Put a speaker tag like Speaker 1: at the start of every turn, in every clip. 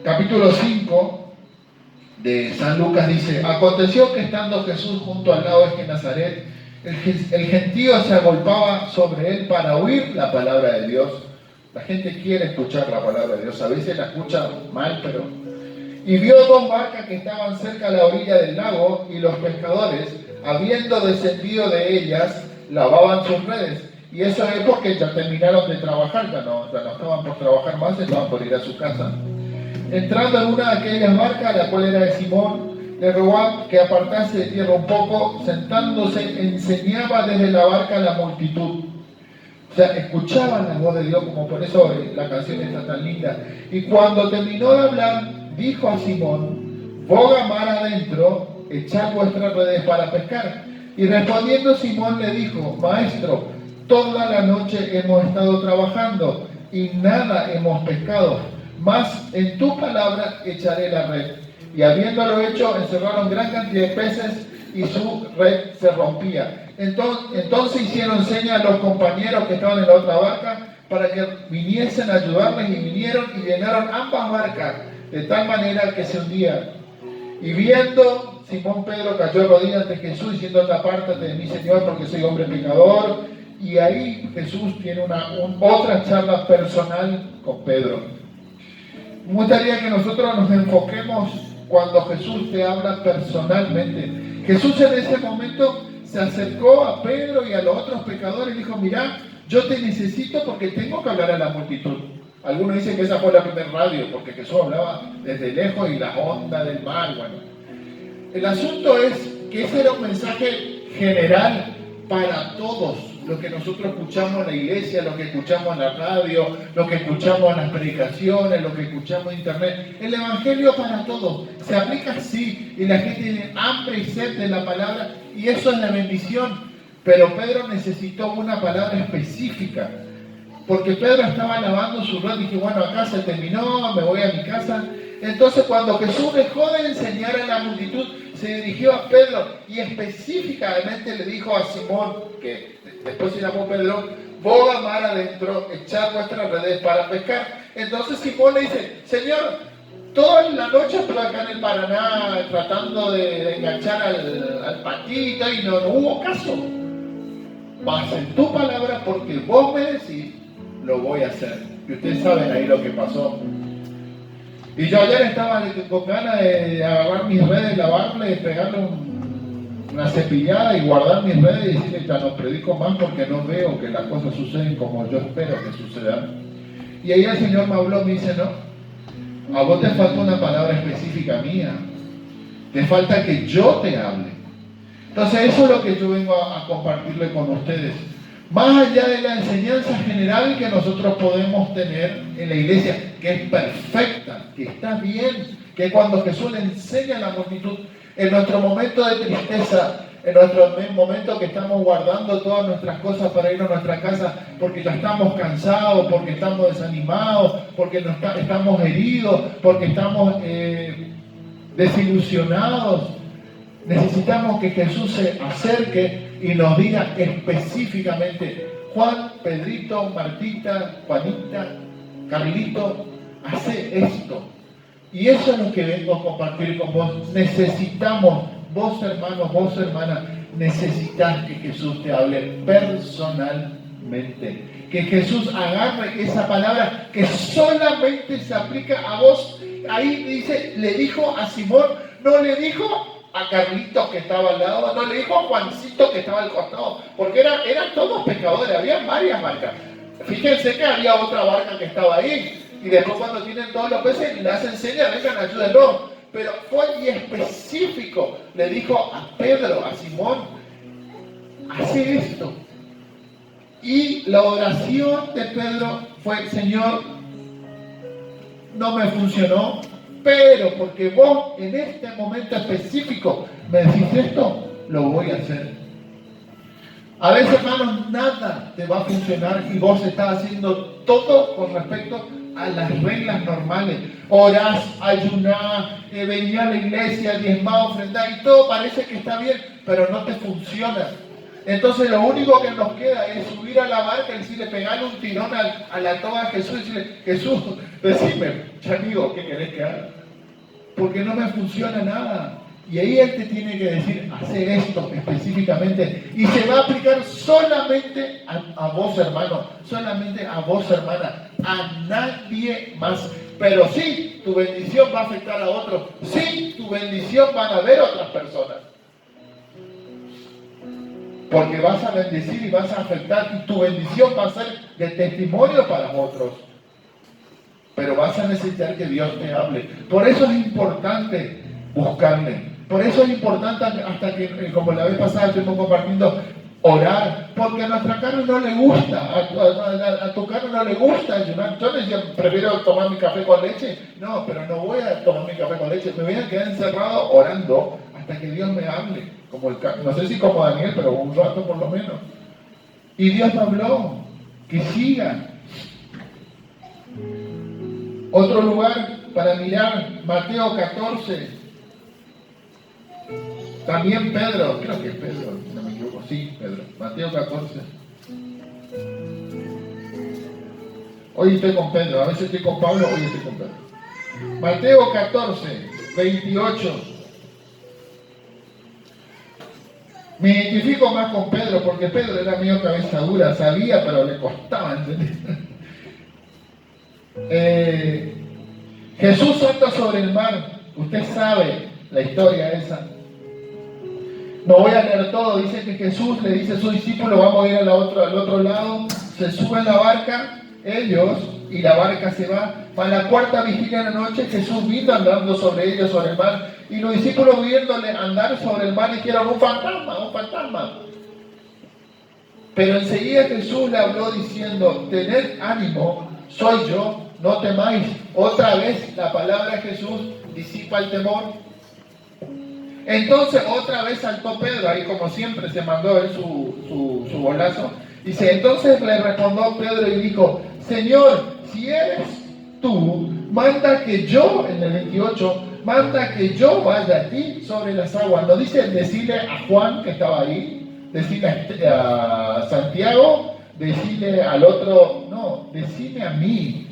Speaker 1: capítulo 5 de San Lucas dice: aconteció que estando Jesús junto al lago de Genezaret, el gentío se agolpaba sobre él para oír la palabra de Dios. La gente quiere escuchar la palabra de Dios, a veces la escucha mal, pero... Y vio dos barcas que estaban cerca a la orilla del lago, y los pescadores, habiendo descendido de ellas, lavaban sus redes. Y eso es porque ya terminaron de trabajar, ya no estaban por trabajar más, estaban por ir a su casa. Entrando en una de aquellas barcas, la cual era de Simón, le rogó que apartase de tierra un poco, sentándose, enseñaba desde la barca a la multitud. O sea, escuchaban la voz de Dios, como por eso la canción está tan linda. Y cuando terminó de hablar, dijo a Simón: boga mar adentro, echad vuestras redes para pescar. Y respondiendo Simón le dijo: Maestro, toda la noche hemos estado trabajando y nada hemos pescado, mas en tu palabra echaré la red. Y habiéndolo hecho, encerraron gran cantidad de peces y su red se rompía. Entonces hicieron señas a los compañeros que estaban en la otra barca para que viniesen a ayudarles, y vinieron y llenaron ambas barcas de tal manera que se hundían. Y viendo, Simón Pedro cayó de rodillas ante Jesús, diciendo: apártate de mí, Señor, porque soy hombre pecador. Y ahí Jesús tiene otra charla personal con Pedro. Me gustaría que nosotros nos enfoquemos cuando Jesús te habla personalmente. Jesús en ese momento se acercó a Pedro y a los otros pecadores y dijo: mirá, yo te necesito porque tengo que hablar a la multitud. Algunos dicen que esa fue la primera radio, porque Jesús hablaba desde lejos y las ondas del mar. Bueno, el asunto es que ese era un mensaje general para todos, lo que nosotros escuchamos en la iglesia, lo que escuchamos en la radio, lo que escuchamos en las predicaciones, lo que escuchamos en internet. El evangelio para todos se aplica así, y la gente tiene hambre y sed de la palabra, y eso es la bendición. Pero Pedro necesitó una palabra específica, porque Pedro estaba lavando su red y dije: bueno, acá se terminó, me voy a mi casa. Entonces, cuando Jesús dejó de enseñar a la multitud, se dirigió a Pedro y específicamente le dijo a Simón, que después se llamó Pedro: boga mar adentro, echad vuestras redes para pescar. Entonces Simón le dice: Señor, toda la noche estuve acá en el Paraná tratando de enganchar al patito y no hubo caso. Mas en tu palabra, porque vos me decís, lo voy a hacer. Y ustedes saben ahí lo que pasó. Y yo ayer estaba con ganas de agarrar mis redes, lavarle, pegarle una cepillada y guardar mis redes y decirle: ya no predico más porque no veo que las cosas suceden como yo espero que sucedan. Y ahí el Señor me habló, me dice: no, a vos te falta una palabra específica mía. Te falta que yo te hable. Entonces eso es lo que yo vengo a compartirle con ustedes. Más allá de la enseñanza general que nosotros podemos tener en la iglesia, que es perfecta, que está bien, que cuando Jesús le enseña a la multitud, en nuestro momento de tristeza, en nuestro momento que estamos guardando todas nuestras cosas para ir a nuestra casa, porque ya estamos cansados, porque estamos desanimados, porque estamos heridos, porque estamos desilusionados, necesitamos que Jesús se acerque y nos diga específicamente: Juan, Pedrito, Martita, Juanita, Carlito, hace esto. Y eso es lo que vengo a compartir con vos. Necesitamos, vos hermano, vos hermana, necesitas que Jesús te hable personalmente. Que Jesús agarre esa palabra que solamente se aplica a vos. Ahí dice, le dijo a Simón, no le dijo a Carlitos que estaba al lado, no le dijo a Juancito que estaba al costado, porque eran todos pescadores, había varias barcas. Fíjense que había otra barca que estaba ahí, y después cuando tienen todos los peces le hacen señas: vengan, ayúdenlo. Pero fue y específico, le dijo a Pedro, a Simón: hace esto. Y la oración de Pedro fue: Señor, no me funcionó, pero porque vos en este momento específico me decís esto, lo voy a hacer. A veces, hermanos, nada te va a funcionar y vos estás haciendo todo con respecto a las reglas normales. Orás, ayunás, venís a la iglesia, diezmás, ofrendás, y todo parece que está bien, pero no te funciona. Entonces lo único que nos queda es subir a la barca y decirle, pegarle un tirón a la toga a Jesús y decirle, Jesús, decime, ya amigo, ¿qué querés que haga? Porque no me funciona nada. Y ahí Él te tiene que decir, hacer esto específicamente. Y se va a aplicar solamente a vos, hermano, solamente a vos, hermana, a nadie más. Pero sí, tu bendición va a afectar a otros. Sí, tu bendición van a ver otras personas. Porque vas a bendecir y vas a afectar, y tu bendición va a ser de testimonio para otros. Pero vas a necesitar que Dios te hable. Por eso es importante buscarle. Por eso es importante, hasta que, como la vez pasada estuvimos compartiendo, orar. Porque a nuestra carne no le gusta, a tu carne no le gusta ayunar. Yo prefiero tomar mi café con leche. No, pero no voy a tomar mi café con leche. Me voy a quedar encerrado orando hasta que Dios me hable. No sé si como Daniel, pero un rato por lo menos. Y Dios me habló, que siga. Otro lugar para mirar, Mateo 14. También Pedro, creo que es Pedro, si no me equivoco, sí, Pedro. Mateo 14. Hoy estoy con Pedro, a veces estoy con Pablo, hoy estoy con Pedro. Mateo 14, 28. Me identifico más con Pedro, porque Pedro era medio cabeza dura, sabía, pero le costaba entender. Jesús anda sobre el mar. Usted sabe la historia esa. No voy a leer todo. Dice que Jesús le dice a sus discípulos, vamos a ir al otro lado. Se suben a la barca, ellos, y la barca se va. Para la cuarta vigilia de la noche, Jesús vino andando sobre ellos, sobre el mar. Y los discípulos viéndole andar sobre el mar dijeron, un fantasma, un fantasma. Pero enseguida Jesús le habló diciendo, tened ánimo, soy yo, no temáis. Otra vez la palabra de Jesús disipa el temor. Entonces otra vez saltó Pedro, ahí como siempre se mandó él su bolazo. Dice, entonces le respondió Pedro y dijo, Señor, si eres tú, manda que yo, en el 28, manda que yo vaya a ti sobre las aguas. No dice decirle a Juan que estaba ahí, decirle a Santiago, decirle al otro, no, decirle a mí.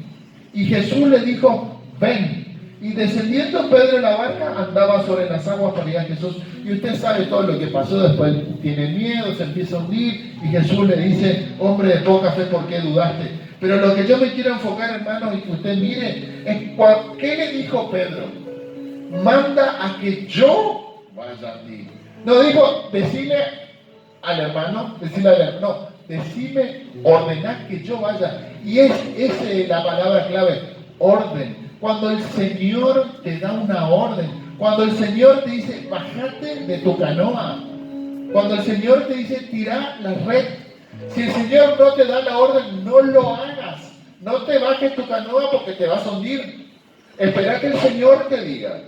Speaker 1: Y Jesús le dijo, ven. Y descendiendo Pedro en la barca, andaba sobre las aguas para ir a Jesús. Y usted sabe todo lo que pasó. Después tiene miedo, se empieza a hundir. Y Jesús le dice, hombre de poca fe, ¿por qué dudaste? Pero lo que yo me quiero enfocar, hermanos, y que usted mire, es ¿qué le dijo Pedro? Manda a que yo vaya a ti. No dijo, decirle al hermano, no, decime, ordenar que yo vaya. Y es la palabra clave, orden. Cuando el Señor te da una orden, cuando el Señor te dice, bájate de tu canoa, cuando el Señor te dice, tira la red, si el Señor no te da la orden, no lo hagas. No te bajes tu canoa porque te vas a hundir. Espera que el Señor te diga.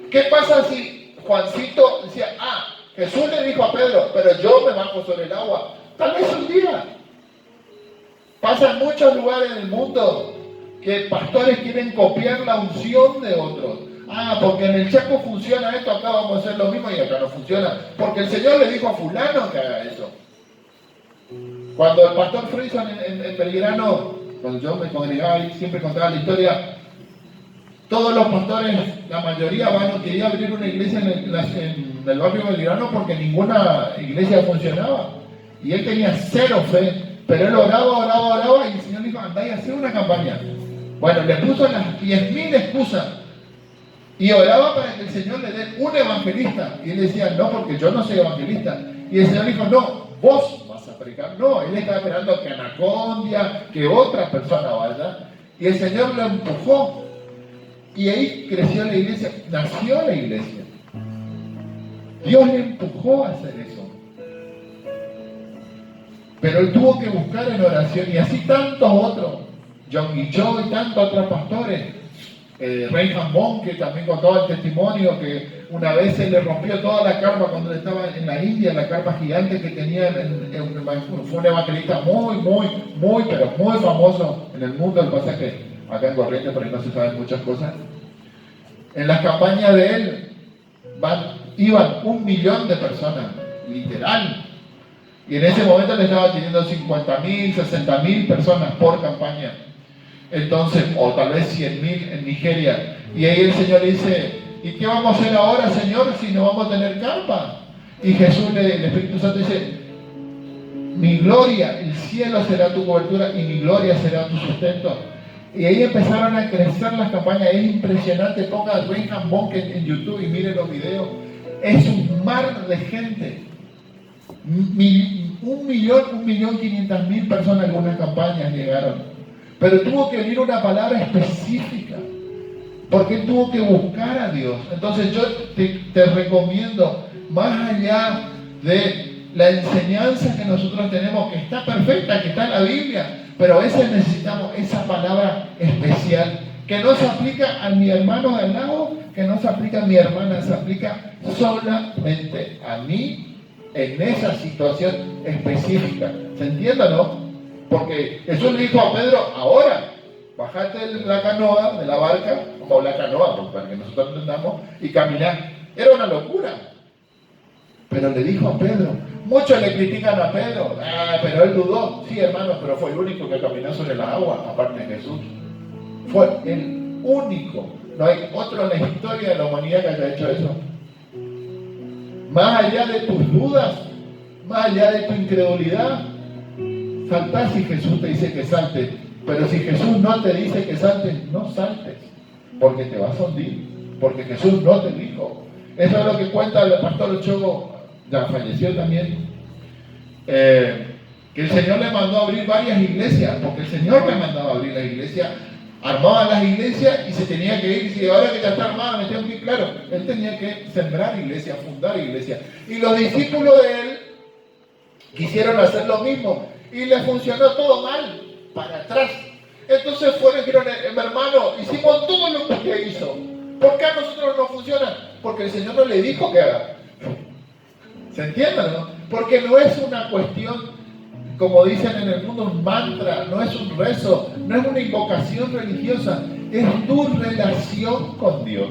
Speaker 1: ¿Qué pasa si Juancito decía, Jesús le dijo a Pedro, pero yo me bajo sobre el agua? Tal vez un día. Pasa en muchos lugares del mundo que pastores quieren copiar la unción de otros. Porque en el Chaco funciona esto, acá vamos a hacer lo mismo y acá no funciona. Porque el Señor le dijo a fulano que haga eso. Cuando el pastor Frison en Belgrano, cuando yo me congregaba ahí, siempre contaba la historia, todos los pastores, la mayoría, quería abrir una iglesia en el barrio Belgrano porque ninguna iglesia funcionaba. Y él tenía cero fe, pero él oraba, y el Señor dijo, andá y hacé una campaña. Bueno, le puso las 10.000 excusas y oraba para que el Señor le dé un evangelista. Y él decía, no, porque yo no soy evangelista. Y el Señor dijo, no, vos vas a predicar. No, él estaba esperando que Anacondia, que otra persona vaya. Y el Señor lo empujó. Y ahí creció la iglesia, nació la iglesia. Dios le empujó a hacer eso. Pero él tuvo que buscar en oración, y así tantos otros. John Guichot y tantos otros pastores. Rey Jambón, que también contaba el testimonio que una vez se le rompió toda la carpa cuando él estaba en la India, la carpa gigante que tenía, fue un evangelista muy, pero muy famoso en el mundo. El pasaje acá en Corrientes, por ahí no se saben muchas cosas. En las campañas de él iban 1 millón de personas, literal. Y en ese momento le estaba teniendo 50.000, 60.000 personas por campaña. Entonces, o tal vez 100.000 en Nigeria. Y ahí el Señor le dice, ¿y qué vamos a hacer ahora, Señor, si no vamos a tener carpa? Y Jesús, el Espíritu Santo dice, mi gloria, el cielo será tu cobertura y mi gloria será tu sustento. Y ahí empezaron a crecer las campañas. Es impresionante. Ponga Reinhard Bonk en YouTube y mire los videos. Es un mar de gente. 1.500.000 personas en algunas campañas llegaron. Pero tuvo que venir una palabra específica. Porque él tuvo que buscar a Dios. Entonces yo te recomiendo, más allá de la enseñanza que nosotros tenemos, que está perfecta, que está en la Biblia, pero a veces necesitamos esa palabra especial, que no se aplica a mi hermano de al lado, que no se aplica a mi hermana, se aplica solamente a mí en esa situación específica. ¿Se entiende, no? Porque Jesús le dijo a Pedro, ahora, bajate de la canoa, de la barca, como la canoa, para que nosotros entendamos, y caminar. Era una locura. Pero le dijo a Pedro, muchos le critican a Pedro, pero él dudó. Sí, hermanos, pero fue el único que caminó sobre la agua, aparte de Jesús. Fue el único. No hay otro en la historia de la humanidad que haya hecho eso. Más allá de tus dudas, más allá de tu incredulidad, saltás si Jesús te dice que saltes. Pero si Jesús no te dice que saltes, no saltes, porque te vas a hundir, porque Jesús no te dijo. Eso es lo que cuenta el pastor Ochoa, ya falleció también, que el Señor le mandó a abrir varias iglesias, porque el Señor le mandaba a abrir la iglesia, armaba las iglesias y se tenía que ir. Y ahora que ya está armada, me tengo que ir, claro, él tenía que sembrar iglesias, fundar iglesias. Y los discípulos de él quisieron hacer lo mismo y les funcionó todo mal, para atrás. Entonces fueron y dijeron, hermano, hicimos todo lo que usted hizo. ¿Por qué a nosotros no funciona? Porque el Señor no le dijo que haga. ¿Se entiende, no? Porque no es una cuestión, como dicen en el mundo, un mantra, no es un rezo, no es una invocación religiosa, es tu relación con Dios.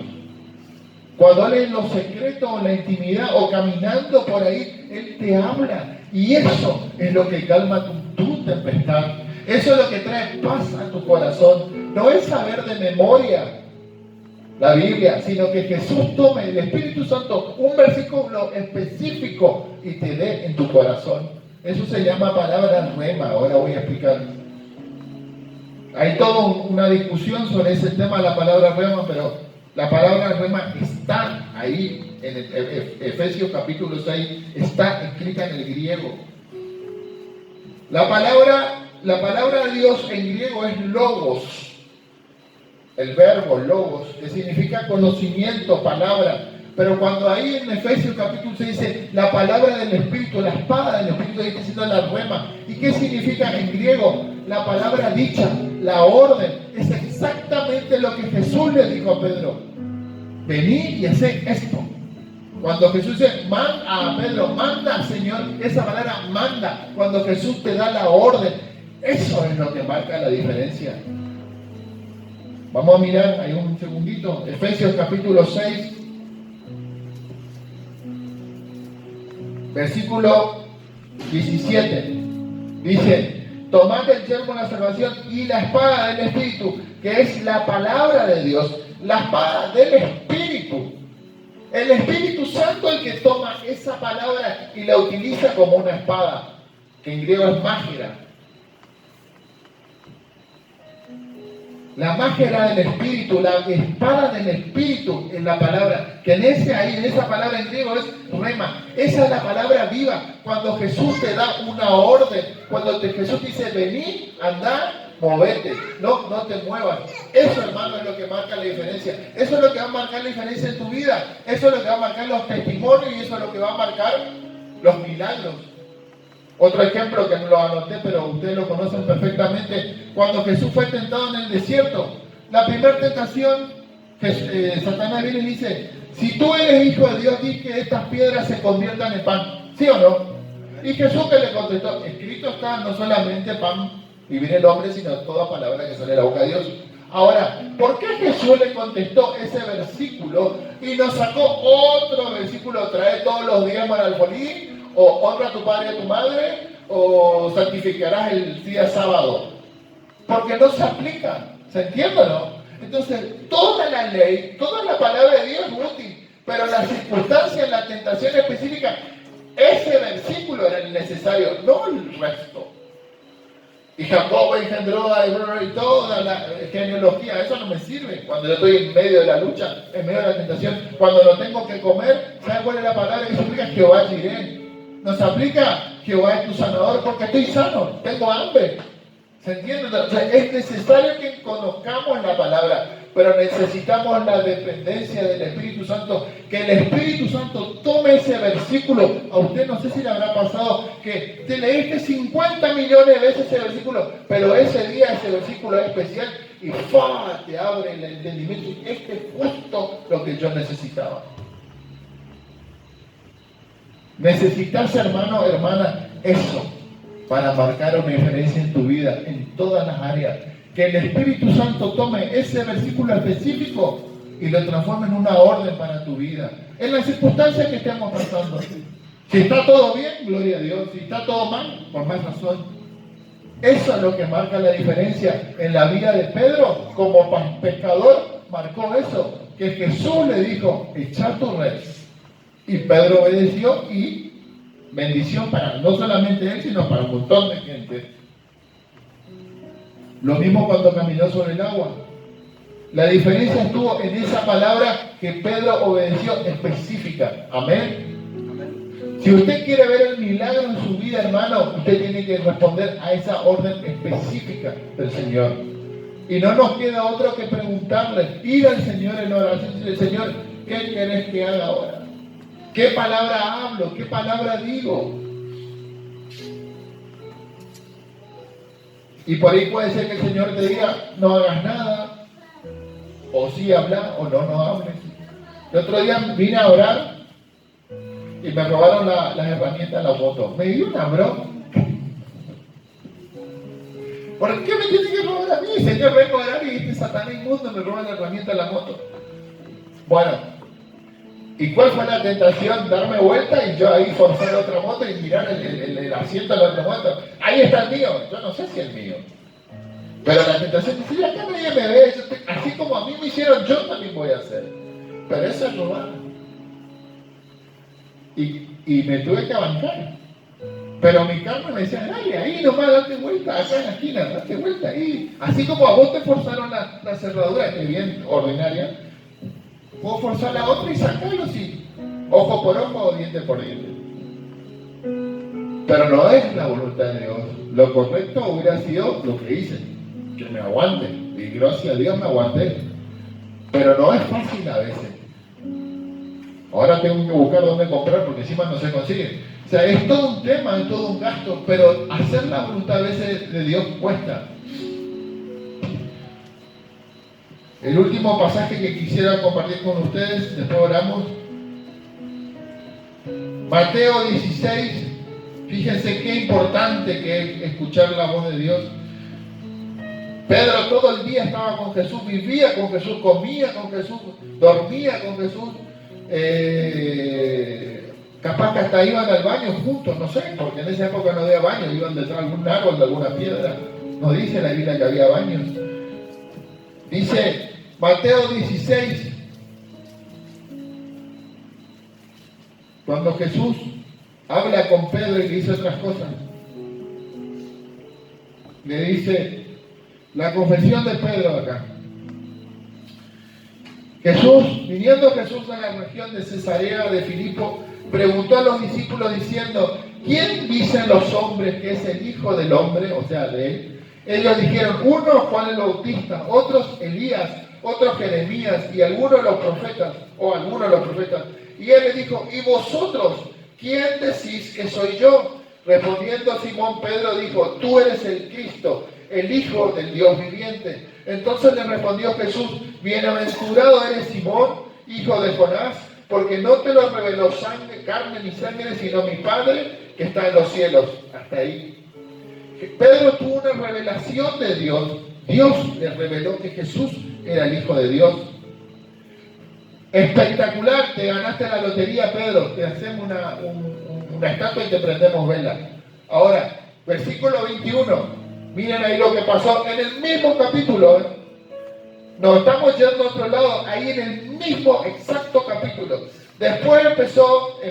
Speaker 1: Cuando Él en lo secreto o en la intimidad o caminando por ahí, Él te habla. Y eso es lo que calma tu tempestad. Eso es lo que trae paz a tu corazón. No es saber de memoria la Biblia, sino que Jesús tome el Espíritu Santo un versículo específico y te dé en tu corazón. Eso se llama palabra rema. Ahora voy a explicar. Hay toda una discusión sobre ese tema de la palabra rema, pero la palabra rema está ahí en Efesios capítulo 6, está escrita en el griego. La palabra de Dios en griego es logos. El verbo logos, que significa conocimiento, palabra. Pero cuando ahí en Efesios capítulo 6 dice la palabra del Espíritu, la espada del Espíritu, ahí está diciendo la rema. ¿Y qué significa en griego? La palabra dicha, la orden. Es exactamente lo que Jesús le dijo a Pedro. Vení y hacé esto. Cuando Jesús dice, manda a Pedro, manda, Señor, esa palabra manda. Cuando Jesús te da la orden, eso es lo que marca la diferencia. Vamos a mirar, hay un segundito, Efesios capítulo 6, versículo 17. Dice, tomad el yelmo de la salvación y la espada del Espíritu, que es la palabra de Dios, la espada del Espíritu. El Espíritu Santo es el que toma esa palabra y la utiliza como una espada, que en griego es mágera. La mágera del Espíritu, la espada del Espíritu en la palabra, que en esa palabra en griego es rema. Esa es la palabra viva. Cuando Jesús te da una orden, cuando Jesús dice, vení, andá, movete, no te muevas. Eso, hermano, es lo que marca la diferencia. Eso es lo que va a marcar la diferencia en tu vida. Eso es lo que va a marcar los testimonios y eso es lo que va a marcar los milagros. Otro ejemplo que no lo anoté, pero ustedes lo conocen perfectamente, cuando Jesús fue tentado en el desierto, la primera tentación, Satanás viene y dice, si tú eres hijo de Dios, di que estas piedras se conviertan en pan, ¿sí o no? Y Jesús que le contestó, escrito está, no solamente pan vivir el hombre, sino toda palabra que sale de la boca de Dios. Ahora, ¿por qué Jesús le contestó ese versículo y nos sacó otro versículo, trae todos los días para el bolín? o honra a tu padre y a tu madre, o santificarás el día sábado. Porque no se aplica, ¿se entiende o no? Entonces, toda la ley, toda la palabra de Dios es útil, pero las circunstancias, la tentación específica, ese versículo era el necesario, no el resto. Y Jacob engendró a Hebrón y toda la genealogía, eso no me sirve cuando yo estoy en medio de la lucha, en medio de la tentación, cuando no tengo que comer. ¿Saben cuál es la palabra que se aplica? Jehová Jireh. Nos aplica Jehová es tu sanador porque estoy sano, tengo hambre. ¿Se entiende? O sea, es necesario que conozcamos la palabra, pero necesitamos la dependencia del Espíritu Santo, que el Espíritu Santo tome ese versículo. A usted no sé si le habrá pasado que te leíste 50 millones de veces ese versículo, pero ese día ese versículo es especial y ¡fua! Te abre el entendimiento. Este es justo lo que yo necesitaba. Necesitas, hermano, hermana, eso para marcar una diferencia en tu vida, en todas las áreas. Que el Espíritu Santo tome ese versículo específico y lo transforme en una orden para tu vida, en las circunstancias que estemos pasando. Si está todo bien, gloria a Dios. Si está todo mal, por más razón. Eso es lo que marca la diferencia en la vida de Pedro. Como pescador marcó eso, que Jesús le dijo, echa tu red. Y Pedro obedeció y bendición para no solamente él, sino para un montón de gente. Lo mismo cuando caminó sobre el agua. La diferencia estuvo en esa palabra que Pedro obedeció específica. Amén. Si usted quiere ver el milagro en su vida, hermano, usted tiene que responder a esa orden específica del Señor. Y no nos queda otro que preguntarle, ir al Señor en oración y decirle, Señor, ¿qué querés que haga ahora? ¿Qué palabra hablo? ¿Qué palabra digo? Y por ahí puede ser que el Señor te diga, no hagas nada, o sí habla, o no hables. El otro día vine a orar y me robaron las herramientas de la moto. Me dio una broma. ¿Por qué me tiene que robar a mí? Señor, vengo a orar y este Satanás inmundo me roba la herramienta de la moto. Bueno. ¿Y cuál fue la tentación? Darme vuelta y yo ahí forzar otra moto y mirar el asiento de la otra moto. Ahí está el mío. Yo no sé si es el mío. Pero la tentación es decir, acá nadie me ve. Así como a mí me hicieron, yo también voy a hacer. Pero eso es robar. Y me tuve que bancar. Pero mi carne me decía, dale, ahí nomás, date vuelta, acá en la esquina, date vuelta ahí. Así como a vos te forzaron la cerradura, que es bien ordinaria, puedo forzar la otra y sacarlo así, ojo por ojo o diente por diente. Pero no es la voluntad de Dios. Lo correcto hubiera sido lo que hice, que me aguante. Y gracias a Dios me aguanté. Pero no es fácil a veces. Ahora tengo que buscar dónde comprar porque encima no se consigue. O sea, es todo un tema, es todo un gasto, pero hacer la voluntad a veces de Dios cuesta. El último pasaje que quisiera compartir con ustedes, después oramos. Mateo 16, fíjense qué importante que es escuchar la voz de Dios. Pedro todo el día estaba con Jesús, vivía con Jesús, comía con Jesús, dormía con Jesús. Capaz que hasta iban al baño juntos, no sé, porque en esa época no había baño, iban detrás de algún árbol, de alguna piedra. No dice la Biblia que había baños. Dice Mateo 16, cuando Jesús habla con Pedro y le dice otras cosas, le dice la confesión de Pedro acá. Viniendo Jesús a la región de Cesarea de Filipo, preguntó a los discípulos diciendo, ¿quién dicen los hombres que es el Hijo del Hombre? O sea, de él. Ellos dijeron, unos Juan el Bautista, otros Elías, otros Jeremías y algunos de los profetas, Y él les dijo, ¿y vosotros quién decís que soy yo? Respondiendo Simón Pedro dijo, tú eres el Cristo, el Hijo del Dios viviente. Entonces le respondió Jesús, bienaventurado eres Simón, hijo de Jonás, porque no te lo reveló carne ni sangre, sino mi Padre que está en los cielos. Hasta ahí. Pedro tuvo una revelación de Dios. Dios le reveló que Jesús era el Hijo de Dios. Espectacular, te ganaste la lotería, Pedro. Te hacemos una estatua y te prendemos vela. Ahora, versículo 21, miren ahí lo que pasó en el mismo capítulo, ¿eh? Nos estamos yendo a otro lado, ahí en el mismo exacto capítulo. Después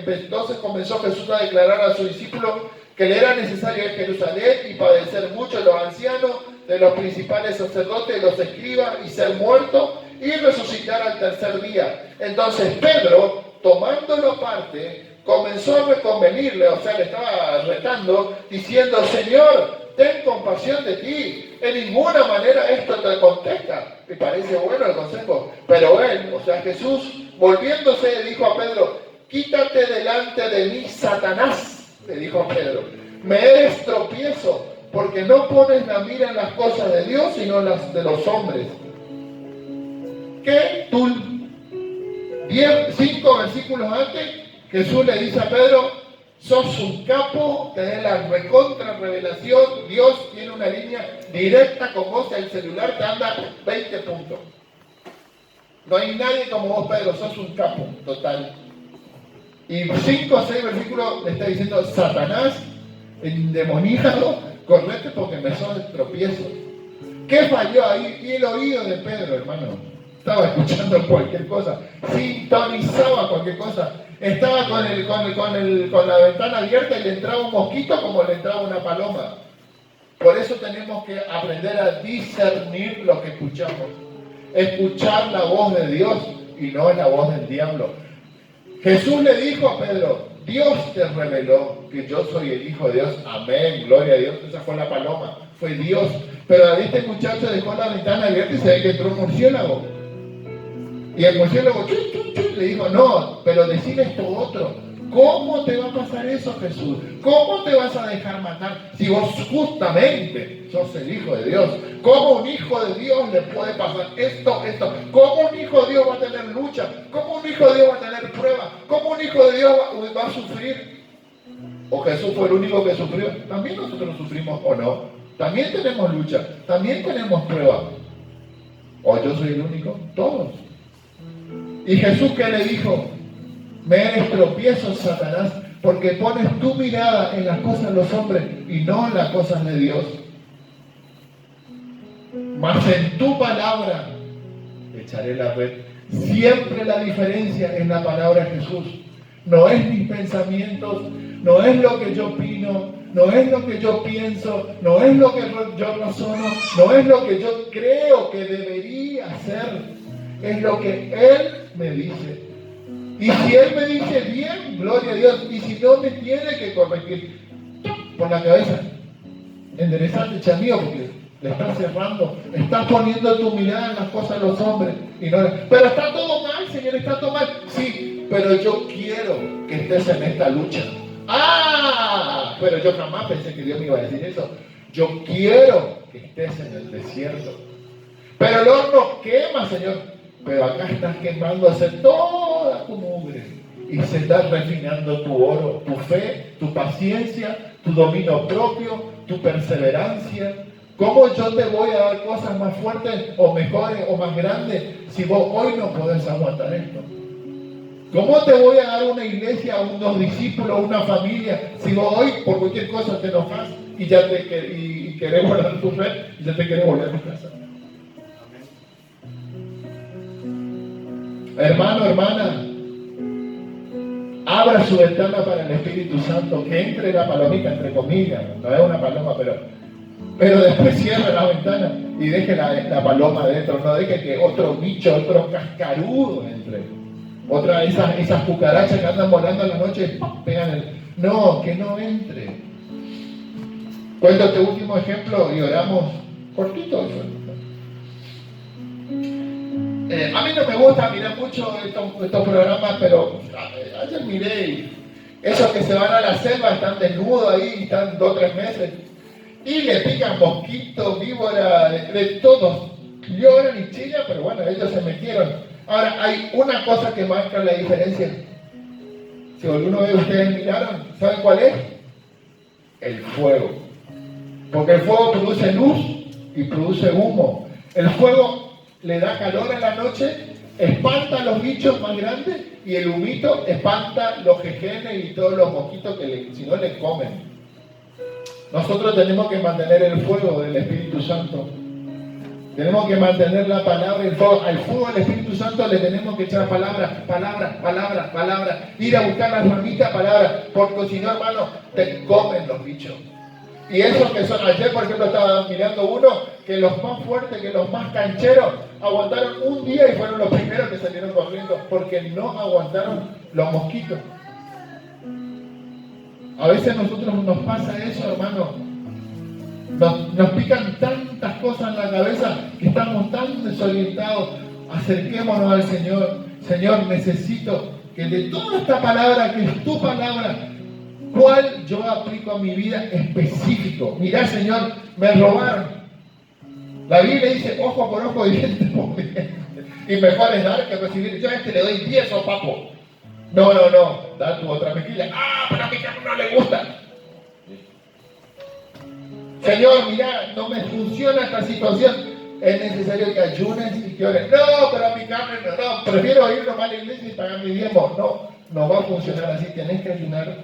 Speaker 1: entonces comenzó Jesús a declarar a sus discípulos que le era necesario ir a Jerusalén y padecer mucho de los ancianos, de los principales sacerdotes, de los escribas, y ser muerto y resucitar al tercer día. Entonces Pedro, tomándolo aparte, comenzó a reconvenirle, o sea, le estaba retando, diciendo: Señor, ten compasión de ti. En ninguna manera esto te contesta. Me parece bueno el consejo. Pero él, o sea, Jesús, volviéndose, dijo a Pedro: quítate delante de mí, Satanás, le dijo a Pedro. Me eres tropiezo, porque no pones la mira en las cosas de Dios, sino en las de los hombres. ¿Qué? Tú, 5 versículos antes, Jesús le dice a Pedro: sos un capo, tenés la recontra revelación, Dios tiene una línea directa con vos, el celular te anda 20 puntos. No hay nadie como vos, Pedro, sos un capo, total. Y 5 o 6 versículos le está diciendo: Satanás, endemoniado, correte porque me sos tropiezo. ¿Qué falló ahí? Y el oído de Pedro, hermano. Estaba escuchando cualquier cosa, sintonizaba cualquier cosa. Estaba con la ventana abierta y le entraba un mosquito como le entraba una paloma. Por eso tenemos que aprender a discernir lo que escuchamos. Escuchar la voz de Dios y no la voz del diablo. Jesús le dijo a Pedro: Dios te reveló que yo soy el Hijo de Dios. Amén, gloria a Dios. Esa fue la paloma, fue Dios. Pero este muchacho dejó la ventana abierta y se ve que entró un murciélago. Y el murciélago le dijo: no, pero decir esto otro. ¿Cómo te va a pasar eso, Jesús? ¿Cómo te vas a dejar matar si vos justamente sos el Hijo de Dios? ¿Cómo un hijo de Dios le puede pasar esto? ¿Cómo un hijo de Dios va a tener lucha? ¿Cómo un hijo de Dios va a tener prueba? ¿Cómo un hijo de Dios va a sufrir? ¿O Jesús fue el único que sufrió? También nosotros sufrimos, ¿o no? También tenemos lucha, también tenemos prueba. ¿O yo soy el único? Todos. ¿Y Jesús qué le dijo? Me eres tropiezo, Satanás, porque pones tu mirada en las cosas de los hombres y no en las cosas de Dios. Mas en tu palabra echaré la red. Siempre la diferencia es la palabra de Jesús. No es mis pensamientos, no es lo que yo opino, no es lo que yo pienso, no es lo que yo razono, no es lo que yo creo que debería hacer. Es lo que Él me dice. Y si Él me dice bien, gloria a Dios. Y si no, me tiene que corregir por la cabeza. Enderezate, chamío, porque le estás cerrando. Estás poniendo tu mirada en las cosas de los hombres. Y no, pero está todo mal, Señor, está todo mal. Sí, pero yo quiero que estés en esta lucha. ¡Ah! Pero yo jamás pensé que Dios me iba a decir eso. Yo quiero que estés en el desierto. Pero el horno quema, Señor. Pero acá estás quemándose toda tu mugre y se está refinando tu oro, tu fe, tu paciencia, tu dominio propio, tu perseverancia. ¿Cómo yo te voy a dar cosas más fuertes o mejores o más grandes si vos hoy no podés aguantar esto? ¿Cómo te voy a dar una iglesia, unos discípulos, una familia si vos hoy por cualquier cosa te enojas y querés guardar tu fe y ya te querés volver a tu casa? Hermano, hermana, abra su ventana para el Espíritu Santo, que entre la palomita, entre comillas, no es una paloma, pero después cierre la ventana y deje la paloma adentro, no deje que otro bicho, otro cascarudo entre. Otra de esas cucarachas que andan volando en la noche, pegan no, que no entre. Cuento este último ejemplo y oramos cortito. A mí no me gusta mirar mucho estos programas, pero ayer miré y esos que se van a la selva están desnudos ahí, están 2 o 3 meses y le pican mosquitos, víboras, de todos. Lloran y chillan, pero bueno, ellos se metieron. Ahora, hay una cosa que marca la diferencia. Si alguno de ustedes miraron, ¿saben cuál es? El fuego. Porque el fuego produce luz y produce humo. El fuego le da calor a la noche espanta a los bichos más grandes y el humito espanta los jejenes y todos los mosquitos que si no les comen. Nosotros tenemos que mantener el fuego del Espíritu Santo. Tenemos que mantener la palabra y el fuego. Al fuego del Espíritu Santo le tenemos que echar palabras, palabras, palabras, palabras. Ir a buscar las ramitas, palabras. Porque si no, hermano, te comen los bichos. Y esos que son, ayer por ejemplo estaba mirando uno, que los más fuertes, que los más cancheros, aguantaron un día y fueron los primeros que salieron corriendo, porque no aguantaron los mosquitos. A veces a nosotros nos pasa eso, hermano. Nos pican tantas cosas en la cabeza que estamos tan desorientados. Acerquémonos al Señor. Señor, necesito que de toda esta palabra, que es tu palabra, ¿cuál yo aplico a mi vida específico? Mirá, Señor, me robaron. La Biblia dice ojo por ojo y diente por diente. Y mejor es dar que recibir. Yo a este le doy 10 sopapos. No, da tu otra mejilla. Pero a mi carne no le gusta. Señor, mira, no me funciona esta situación. Es necesario que ayunes y que ores. No, pero a mi carne no. Prefiero ir nomás a la iglesia y pagar mi diezmo. No va a funcionar así. Tenés que ayunar.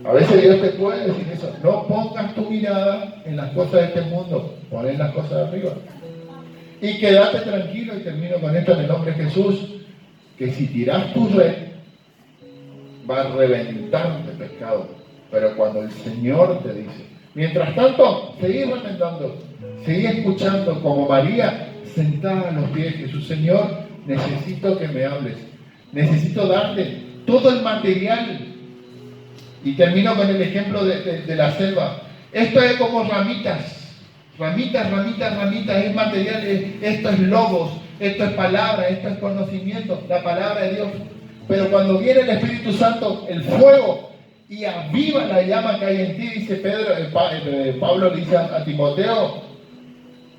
Speaker 1: A veces Dios te puede decir eso. No pongas tu mirada en las cosas de este mundo. Pon en las cosas de arriba. Y quédate tranquilo, y termino con esto en el nombre de Jesús, que si tiras tu red, va a reventar de pescado. Pero cuando el Señor te dice, mientras tanto, seguí remendando, seguí escuchando, como María sentada a los pies de Jesús. Señor, necesito que me hables, necesito darte todo el material. Y termino con el ejemplo de la selva. Esto es como ramitas, es material, esto es logos, esto es palabra, esto es conocimiento, la palabra de Dios. Pero cuando viene el Espíritu Santo, el fuego, y aviva la llama que hay en ti, dice Pablo le dice a Timoteo,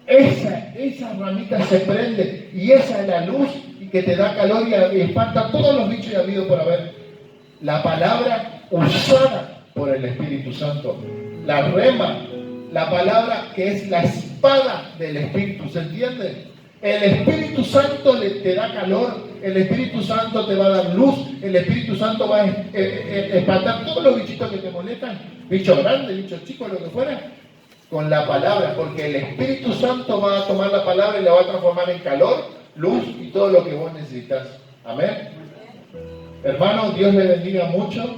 Speaker 1: esa ramita se prende, y esa es la luz y que te da calor y espanta todos los bichos y habido por haber. La palabra usada por el Espíritu Santo, la rema, la palabra que es la espada del Espíritu, ¿se entiende? El Espíritu Santo te da calor, el Espíritu Santo te va a dar luz, el Espíritu Santo va a espantar todos los bichitos que te molestan, bichos grandes, bichos chicos, lo que fuera, con la palabra, porque el Espíritu Santo va a tomar la palabra y la va a transformar en calor, luz y todo lo que vos necesitas. Amén. Hermanos, Dios les bendiga mucho.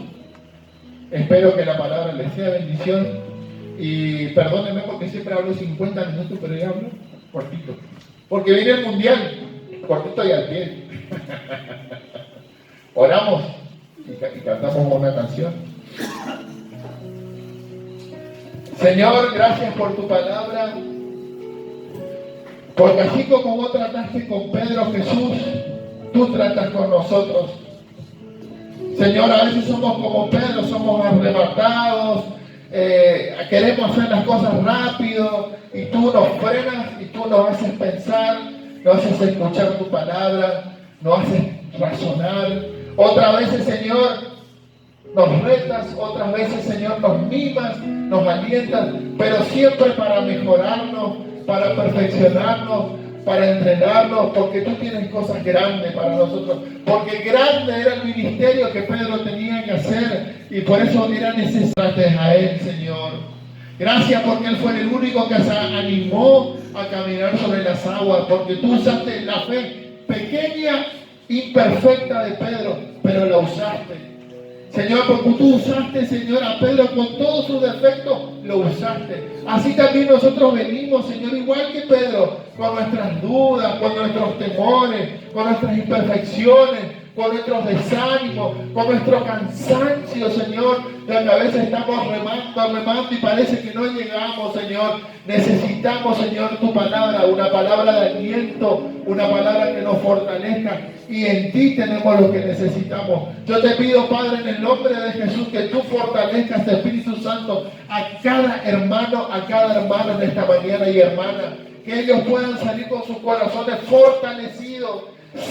Speaker 1: Espero que la palabra les sea bendición. Y perdónenme porque siempre hablo 50 minutos, pero ya hablo cortito. Porque viene el mundial, cortito y al pie. Oramos y cantamos una canción. Señor, gracias por tu palabra. Porque así como vos trataste con Pedro, Jesús, tú tratas con nosotros. Señor, a veces somos como Pedro, somos arrebatados, queremos hacer las cosas rápido y tú nos frenas y tú nos haces pensar, nos haces escuchar tu palabra, nos haces razonar. Otras veces, Señor, nos retas, otras veces, Señor, nos mimas, nos alientas, pero siempre para mejorarnos, para perfeccionarnos, para entrenarnos, porque tú tienes cosas grandes para nosotros, porque grande era el ministerio que Pedro tenía que hacer y por eso era necesario a él, Señor. Gracias porque él fue el único que se animó a caminar sobre las aguas, porque tú usaste la fe pequeña, imperfecta de Pedro, pero la usaste. Señor, porque tú usaste, Señor, a Pedro con todos sus defectos, lo usaste. Así también nosotros venimos, Señor, igual que Pedro, con nuestras dudas, con nuestros temores, con nuestras imperfecciones, con nuestros desánimos, con nuestro cansancio, Señor, de que a veces estamos remando y parece que no llegamos, Señor. Necesitamos, Señor, tu palabra, una palabra de aliento, una palabra que nos fortalezca, y en ti tenemos lo que necesitamos. Yo te pido, Padre, en el nombre de Jesús, que tú fortalezcas, Espíritu Santo, a cada hermano en esta mañana y hermana, que ellos puedan salir con sus corazones fortalecidos,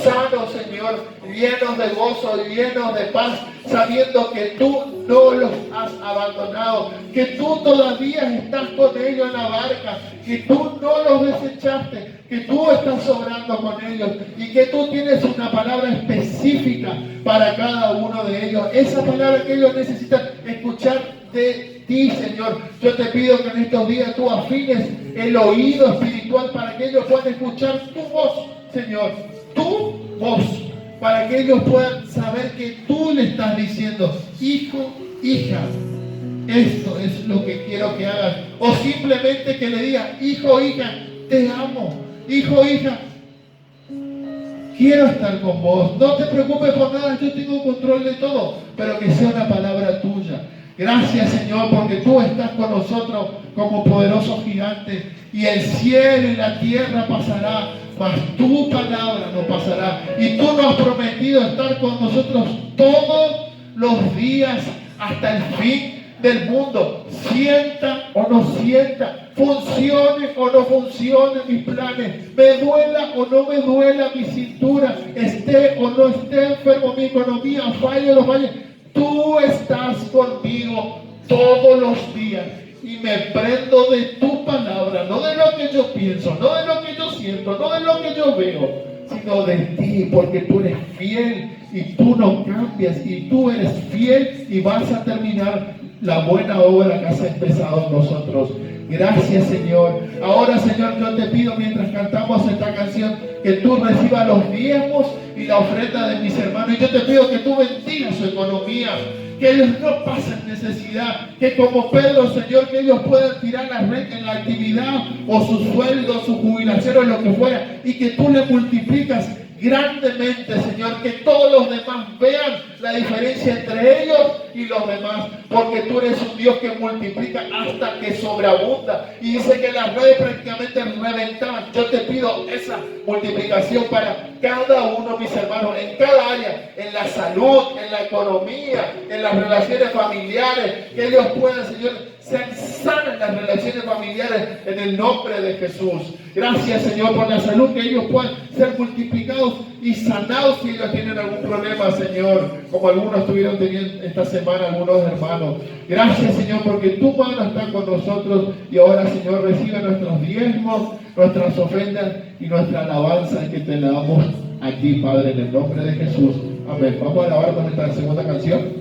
Speaker 1: sanos, Señor, llenos de gozo, llenos de paz, sabiendo que tú no los has abandonado, que tú todavía estás con ellos en la barca, que tú no los desechaste, que tú estás obrando con ellos y que tú tienes una palabra específica para cada uno de ellos. Esa palabra que ellos necesitan escuchar de ti, Señor. Yo te pido que en estos días tú afines el oído espiritual para que ellos puedan escuchar tu voz, Señor, tu voz, para que ellos puedan saber que tú le estás diciendo, hijo, hija, esto es lo que quiero que hagas. O simplemente que le digas, hijo, hija, te amo, hijo, hija, quiero estar con vos. No te preocupes por nada, yo tengo control de todo, pero que sea una palabra tuya. Gracias, Señor, porque tú estás con nosotros como poderoso gigante, y el cielo y la tierra pasará, mas tu palabra no pasará. Y tú nos has prometido estar con nosotros todos los días hasta el fin del mundo. Sienta o no sienta, funcione o no funcione mis planes, me duela o no me duela mi cintura, esté o no esté enfermo mi economía, falle o no falle, tú estás conmigo todos los días. Y me prendo de tu palabra, no de lo que yo pienso, no de lo que yo siento, no de lo que yo veo, sino de ti, porque tú eres fiel y tú no cambias, y tú eres fiel y vas a terminar la buena obra que has empezado en nosotros. Gracias, Señor. Ahora, Señor, yo te pido, mientras cantamos esta canción, que tú recibas los diezmos y la ofrenda de mis hermanos. Y yo te pido que tú bendigas su economía, que ellos no pasen necesidad, que como Pedro, Señor, que ellos puedan tirar la red en la actividad, o su sueldo, su jubilación, o lo que fuera, y que tú le multiplicas grandemente, Señor, que todos los demás vean la diferencia entre ellos y los demás, porque tú eres un Dios que multiplica hasta que sobreabunda, y dice que las redes prácticamente reventaban. Yo te pido esa multiplicación para cada uno de mis hermanos, en cada área, en la salud, en la economía, en las relaciones familiares, que ellos puedan, Señor, sean sanas las relaciones familiares en el nombre de Jesús. Gracias, Señor, por la salud, que ellos puedan ser multiplicados y sanados si ellos tienen algún problema, Señor, como algunos estuvieron teniendo esta semana, algunos hermanos. Gracias, Señor, porque tu mano está con nosotros, y ahora, Señor, recibe nuestros diezmos, nuestras ofrendas y nuestra alabanza que te la damos a ti, Padre, en el nombre de Jesús. Amén. Vamos a alabar con esta segunda canción.